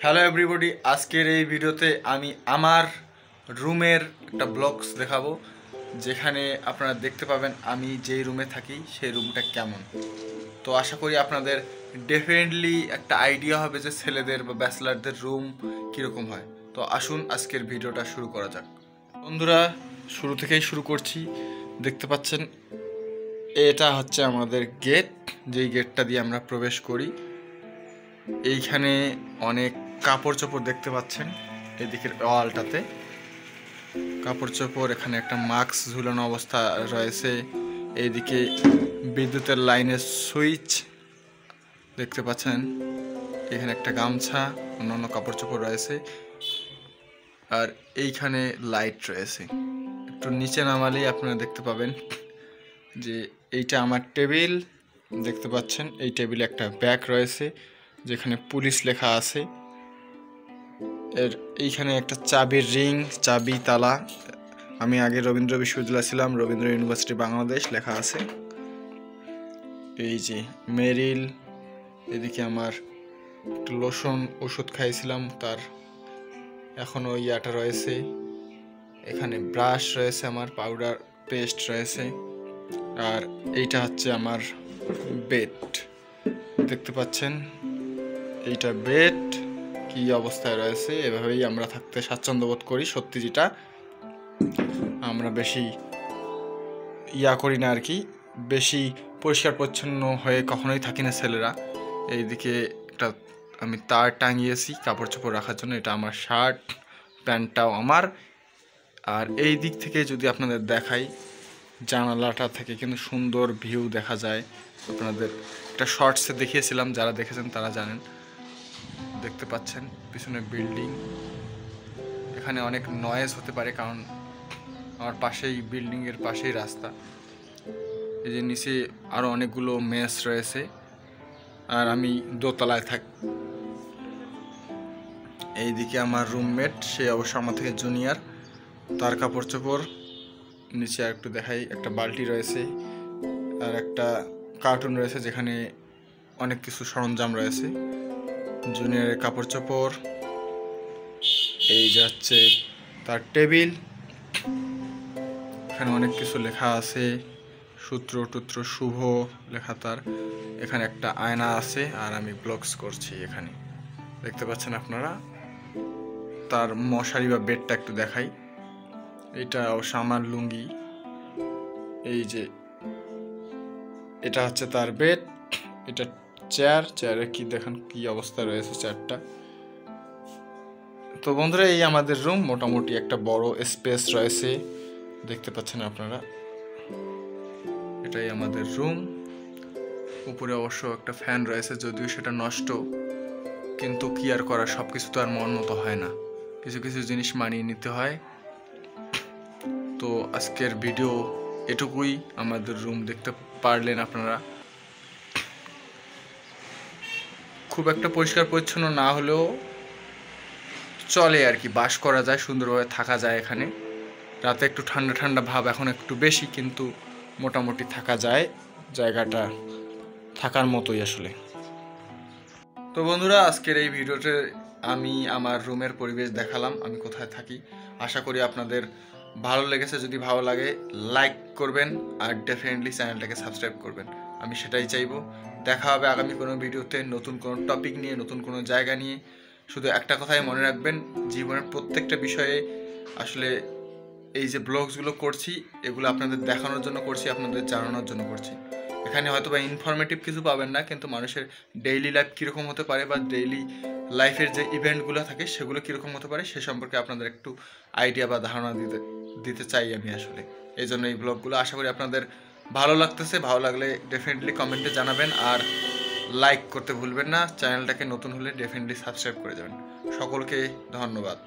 Hello everybody, আজকের এই ভিডিওতে আমি আমার রুমের একটা ব্লগস দেখাবো, যেখানে আপনারা দেখতে পাবেন আমি যেই রুমে থাকি সেই রুমটা কেমন। তো আশা করি আপনাদের ডেফিনেটলি একটা আইডিয়া হবে যে ছেলেদের বা ব্যাচেলারদের রুম কীরকম হয়। তো আসুন আজকের ভিডিওটা শুরু করা যাক। বন্ধুরা, শুরু থেকেই শুরু করছি। দেখতে পাচ্ছেন এটা হচ্ছে আমাদের গেট, যেই গেটটা দিয়ে আমরা প্রবেশ করি। এইখানে অনেক কাপড় চোপড় দেখতে পাচ্ছেন, এদিকের ওয়ালটাতে কাপড় চোপড়, এখানে একটা মাস্ক ঝুলানো অবস্থা রয়েছে। এইদিকে বিদ্যুতের লাইনের সুইচ দেখতে পাচ্ছেন, এখানে একটা গামছা, অন্যান্য কাপড় চোপড় রয়েছে, আর এইখানে লাইট রয়েছে। একটু নিচে নামালেই আপনারা দেখতে পাবেন যে এইটা আমার টেবিল দেখতে পাচ্ছেন। এই টেবিলে একটা ব্যাগ রয়েছে যেখানে পুলিশ লেখা আছে। এইখানে একটা চাবির রিং, চাবি তালা। আমি আগে রবীন্দ্র বিশ্ববিদ্যালয় ছিলাম, রবীন্দ্র ইউনিভার্সিটি বাংলাদেশ লেখা আছে। এই যে মেরিল, এদিকে আমার একটু লোশন ওষুধ খাইছিলাম, তার এখনও ইয়াটা রয়েছে। এখানে ব্রাশ রয়েছে, আমার পাউডার পেস্ট রয়েছে। আর এইটা হচ্ছে আমার বেড দেখতে পাচ্ছেন। এইটা বেড কি অবস্থায় রয়েছে, এভাবেই আমরা থাকতে স্বাচ্ছন্দ্য বোধ করি। সত্যি যেটা আমরা বেশি ইয়া করি না আর কি, বেশি পরিষ্কার পরিচ্ছন্ন হয়ে কখনোই থাকি না ছেলেরা। এইদিকে একটা আমি তার টাঙিয়েছি কাপড় চোপড় রাখার জন্য, এটা আমার শার্ট, প্যান্টটাও আমার। আর এই দিক থেকে যদি আপনাদের দেখাই, জানালাটা থেকে কিন্তু সুন্দর ভিউ দেখা যায়। আপনাদের একটা শর্টসে দেখিয়েছিলাম, যারা দেখেছেন তারা জানেন। দেখতে পাচ্ছেন পিছনে বিল্ডিং, এখানে অনেক নয়েজ হতে পারে কারণ আমার পাশেই বিল্ডিংয়ের পাশেই রাস্তা। এই যে নিচে আরও অনেকগুলো মেস রয়েছে, আর আমি দোতলায় থাকি। এইদিকে আমার রুমমেট, সে অবশ্য আমার থেকে জুনিয়র, তার কাপড় চোপড়। নিচে আর একটু দেখাই, একটা বালতি রয়েছে আর একটা কার্টুন রয়েছে যেখানে অনেক কিছু সরঞ্জাম রয়েছে, জুনিয়রের কাপড় চোপড়। এই যাচ্ছে তার টেবিল, এখানে অনেক কিছু লেখা আছে, সূত্র টুত্র শুভ লেখা তার। এখানে একটা আয়না আছে, আর আমি ব্লগস করছি এখানে দেখতে পাচ্ছেন আপনারা। তার মশারি বা বেডটা একটু দেখাই, এটা অবশ্য আমার লুঙ্গি। এই যে এটা হচ্ছে তার বেড, এটা চেয়ারে কি দেখেন কি অবস্থা রয়েছে চেয়ারটা। তো বন্ধুরা, এই আমাদের রুম, মোটামুটি একটা বড় স্পেস রয়েছে দেখতে পাচ্ছেন আপনারা। এটাই আমাদের রুম। উপরে অবশ্য একটা ফ্যান রয়েছে, যদিও সেটা নষ্ট, কিন্তু কি আর করার, সব কিছু তো আর মন মতো হয় না, কিছু কিছু জিনিস মানিয়ে নিতে হয়। তো আজকের ভিডিও এটুকুই। আমাদের রুম দেখতে পারলেন আপনারা। খুব একটা পরিষ্কার পরিচ্ছন্ন না হলেও চলে আর কি, বাস করা যায়, সুন্দরভাবে থাকা যায় এখানে। রাতে একটু ঠান্ডা ঠান্ডা ভাব এখন একটু বেশি, কিন্তু মোটামুটি থাকা যায়, জায়গাটা থাকার মতোই আসলে। তো বন্ধুরা, আজকের এই ভিডিওতে আমি আমার রুমের পরিবেশ দেখালাম, আমি কোথায় থাকি। আশা করি আপনাদের ভালো লেগেছে। যদি ভালো লাগে লাইক করবেন, আর ডেফিনেটলি চ্যানেলটাকে সাবস্ক্রাইব করবেন, আমি সেটাই চাইবো। দেখা হবে আগামী কোনো ভিডিওতে, নতুন কোনো টপিক নিয়ে, নতুন কোনো জায়গা নিয়ে। শুধু একটা কথাই মনে রাখবেন, জীবনের প্রত্যেকটা বিষয়ে আসলে এই যে ব্লগসগুলো করছি, এগুলো আপনাদের দেখানোর জন্য করছি, আপনাদের জানানোর জন্য করছি। এখানে হয়তো বা ইনফরমেটিভ কিছু পাবেন না, কিন্তু মানুষের ডেইলি লাইফ কীরকম হতে পারে, বা ডেইলি লাইফের যে ইভেন্টগুলো থাকে সেগুলো কীরকম হতে পারে, সে সম্পর্কে আপনাদের একটু আইডিয়া বা ধারণা দিতে চাই আমি আসলে। এই জন্য এই ব্লগগুলো আশা করি আপনাদের ভালো লাগতেছে। ভালো লাগলে ডেফিনেটলি কমেন্টে জানাবেন, আর লাইক করতে ভুলবেন না। চ্যানেলটাকে নতুন হলে ডেফিনেটলি সাবস্ক্রাইব করে যাবেন। সকলকে ধন্যবাদ।